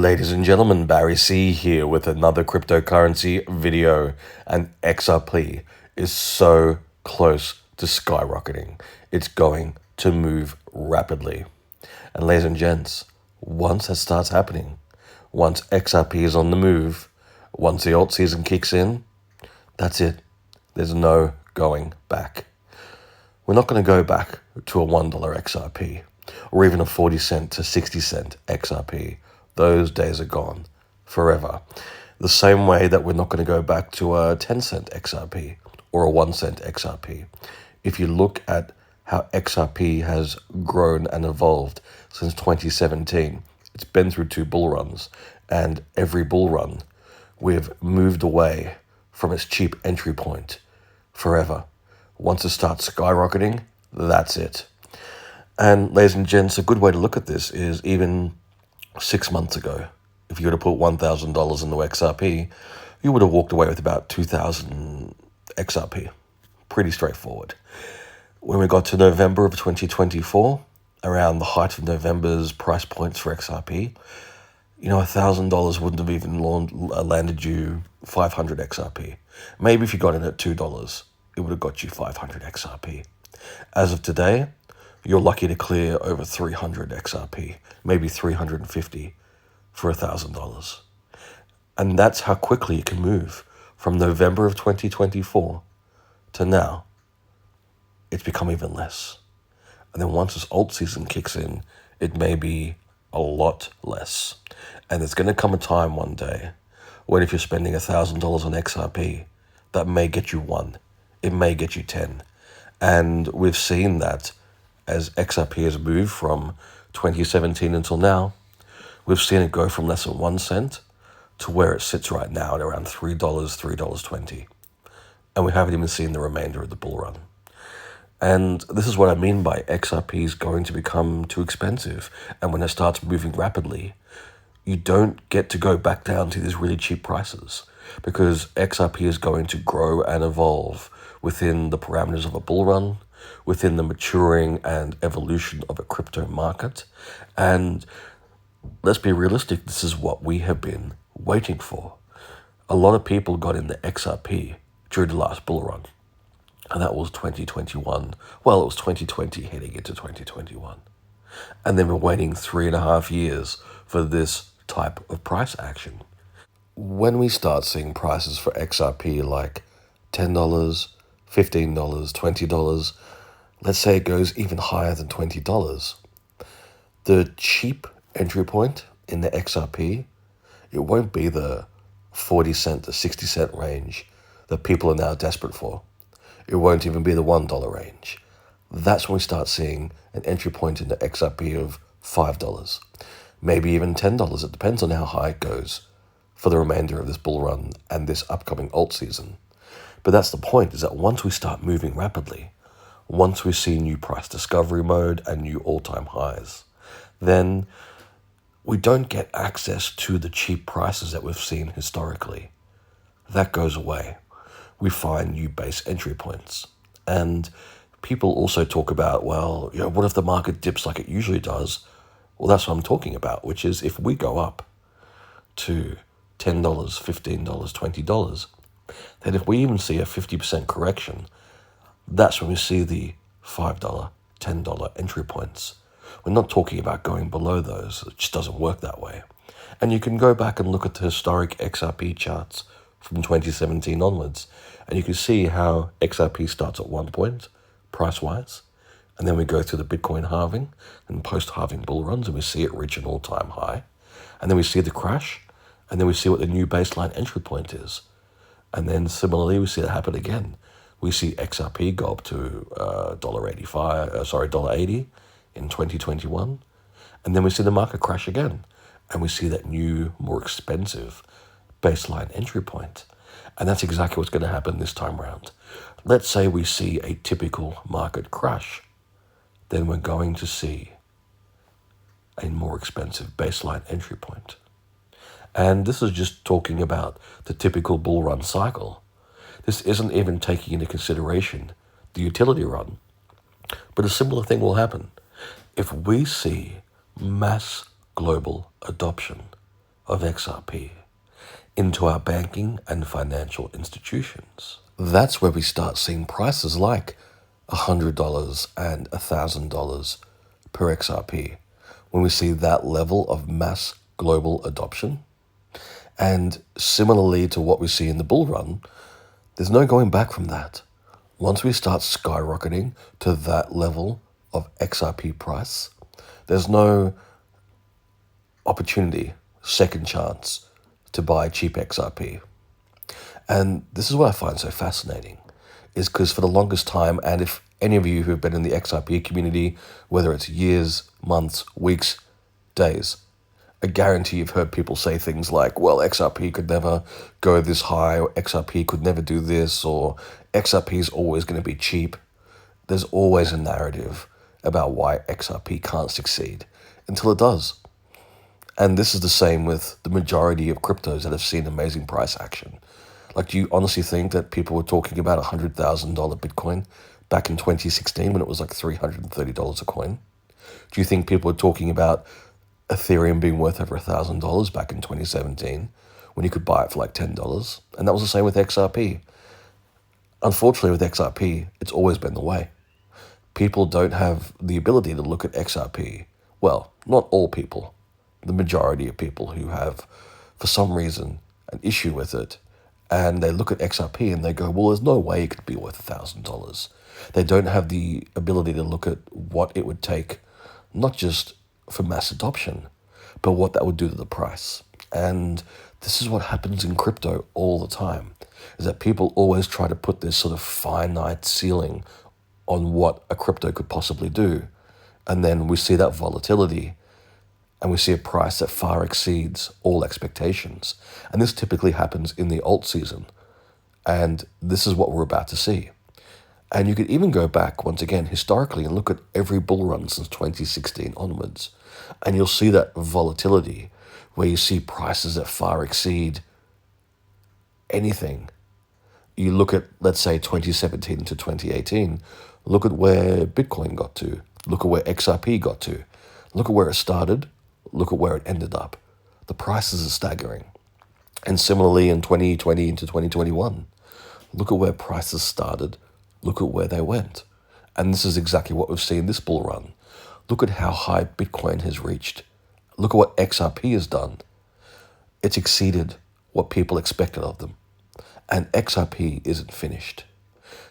Ladies and gentlemen, Barry C here with another cryptocurrency video, and XRP is so close to skyrocketing. It's going to move rapidly. And ladies and gents, once that starts happening, once XRP is on the move, once the alt season kicks in, that's it. There's no going back. We're not going to go back to a $1 XRP or even a 40 cent to 60 cent XRP. Those days are gone forever. The same way that we're not going to go back to a 10 cent XRP or a 1 cent XRP. If you look at how XRP has grown and evolved since 2017, it's been through 2 bull runs, and every bull run we've moved away from its cheap entry point forever. Once it starts skyrocketing, that's it. And ladies and gents, a good way to look at this is even 6 months ago, if you were to put $1,000 into XRP, you would have walked away with about 2,000 XRP. Pretty straightforward. When we got to November of 2024, around the height of November's price points for XRP, $1,000 wouldn't have even landed you 500 XRP. Maybe if you got in at $2, it would have got you 500 XRP. As of today, you're lucky to clear over 300 XRP, maybe 350 for $1,000. And that's how quickly it can move from November of 2024 to now. It's become even less. And then once this alt season kicks in, it may be a lot less. And there's going to come a time one day when if you're spending $1,000 on XRP, that may get you 1. It may get you 10. And we've seen that as XRP has moved from 2017 until now, we've seen it go from less than 1 cent to where it sits right now at around $3, $3.20. And we haven't even seen the remainder of the bull run. And this is what I mean by XRP is going to become too expensive. And when it starts moving rapidly, you don't get to go back down to these really cheap prices, because XRP is going to grow and evolve within the parameters of a bull run, within the maturing and evolution of a crypto market. And let's be realistic, this is what we have been waiting for. A lot of people got in the XRP during the last bull run, and that was 2021. Well, it was 2020 heading into 2021. And then we're waiting 3.5 years for this type of price action. When we start seeing prices for XRP like $10, $15, $20, let's say it goes even higher than $20, the cheap entry point in the XRP, it won't be the 40 cent to 60 cent range that people are now desperate for. It won't even be the $1 range. That's when we start seeing an entry point in the XRP of $5, maybe even $10. It depends on how high it goes for the remainder of this bull run and this upcoming alt season. But that's the point, is that once we start moving rapidly, once we see new price discovery mode and new all-time highs, then we don't get access to the cheap prices that we've seen historically. That goes away. We find new base entry points. And people also talk about, what if the market dips like it usually does? Well, that's what I'm talking about, which is if we go up to $10, $15, $20, then if we even see a 50% correction, that's when we see the $5, $10 entry points. We're not talking about going below those. It just doesn't work that way. And you can go back and look at the historic XRP charts from 2017 onwards, and you can see how XRP starts at 1 point, price-wise, and then we go through the Bitcoin halving and post-halving bull runs, and we see it reach an all-time high, and then we see the crash, and then we see what the new baseline entry point is. And then similarly, we see that happen again. We see XRP go up to $1.80 in 2021. And then we see the market crash again. And we see that new, more expensive baseline entry point. And that's exactly what's going to happen this time around. Let's say we see a typical market crash. Then we're going to see a more expensive baseline entry point. And this is just talking about the typical bull run cycle. This isn't even taking into consideration the utility run. But a similar thing will happen. If we see mass global adoption of XRP into our banking and financial institutions. That's where we start seeing prices like $100 and $1,000 per XRP. When we see that level of mass global adoption, and similarly to what we see in the bull run, there's no going back from that. Once we start skyrocketing to that level of XRP price, there's no opportunity, second chance to buy cheap XRP. And this is what I find so fascinating, is because for the longest time, and if any of you who have been in the XRP community, whether it's years, months, weeks, days, I guarantee you've heard people say things like, well, XRP could never go this high, or XRP could never do this, or XRP is always going to be cheap. There's always a narrative about why XRP can't succeed until it does. And this is the same with the majority of cryptos that have seen amazing price action. Like, do you honestly think that people were talking about $100,000 Bitcoin back in 2016 when it was like $330 a coin? Do you think people were talking about Ethereum being worth over $1,000 back in 2017 when you could buy it for like $10? And that was the same with XRP. Unfortunately, with XRP, it's always been the way. People don't have the ability to look at XRP. Well, not all people. The majority of people who have, for some reason, an issue with it, and they look at XRP and they go, well, there's no way it could be worth $1,000. They don't have the ability to look at what it would take, not just for mass adoption, but what that would do to the price. And this is what happens in crypto all the time, is that people always try to put this sort of finite ceiling on what a crypto could possibly do. And then we see that volatility, and we see a price that far exceeds all expectations. And this typically happens in the alt season. And this is what we're about to see. And you could even go back, once again, historically, and look at every bull run since 2016 onwards. And you'll see that volatility where you see prices that far exceed anything. You look at, let's say, 2017 to 2018, look at where Bitcoin got to. Look at where XRP got to. Look at where it started. Look at where it ended up. The prices are staggering. And similarly in 2020 into 2021, look at where prices started. Look at where they went. And this is exactly what we've seen this bull run. Look at how high Bitcoin has reached. Look at what XRP has done. It's exceeded what people expected of them. And XRP isn't finished.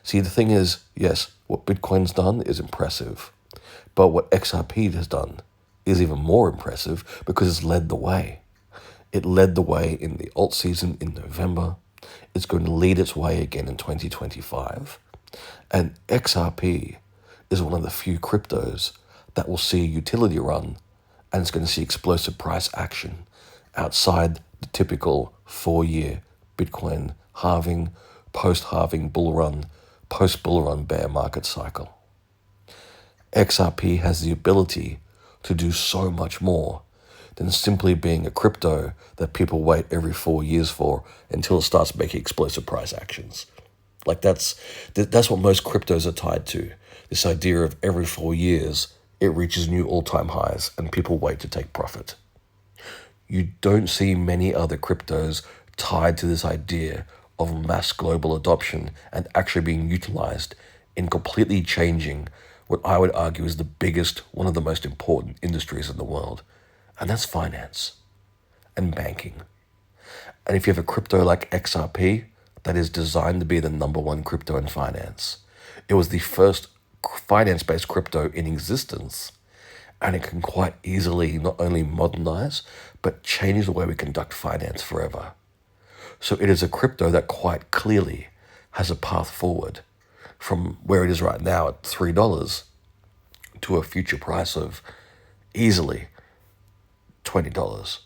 See, the thing is, yes, what Bitcoin's done is impressive. But what XRP has done is even more impressive because it's led the way. It led the way in the alt season in November. It's going to lead its way again in 2025. And XRP is one of the few cryptos that will see a utility run, and it's going to see explosive price action outside the typical 4-year Bitcoin halving, post-halving bull run, post-bull run bear market cycle. XRP has the ability to do so much more than simply being a crypto that people wait every 4 years for until it starts making explosive price actions. Like that's what most cryptos are tied to. This idea of every 4 years, it reaches new all-time highs and people wait to take profit. You don't see many other cryptos tied to this idea of mass global adoption and actually being utilized in completely changing what I would argue is the biggest, one of the most important industries in the world. And that's finance and banking. And if you have a crypto like XRP that is designed to be the number one crypto in finance, it was the first finance-based crypto in existence, and it can quite easily not only modernize, but change the way we conduct finance forever. So it is a crypto that quite clearly has a path forward from where it is right now at $3 to a future price of easily $20,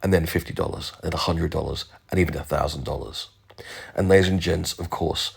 and then $50, and $100, and even $1,000. And ladies and gents, of course,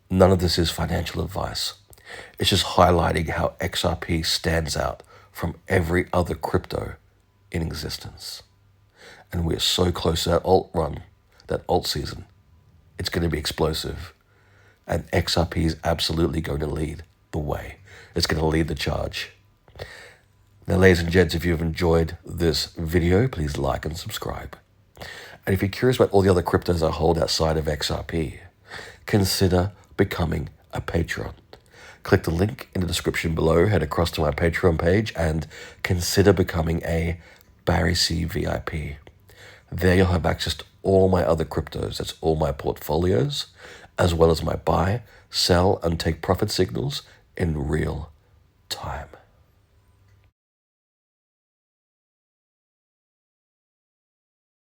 none of this is financial advice. It's just highlighting how XRP stands out from every other crypto in existence. And we're so close to that alt run, that alt season. It's going to be explosive. And XRP is absolutely going to lead the way. It's going to lead the charge. Now, ladies and gents, if you've enjoyed this video, please like and subscribe. And if you're curious about all the other cryptos I hold outside of XRP, consider becoming a patron. Click the link in the description below, head across to my Patreon page, and consider becoming a Barry C VIP. There you'll have access to all my other cryptos. That's all my portfolios, as well as my buy, sell, and take profit signals in real time.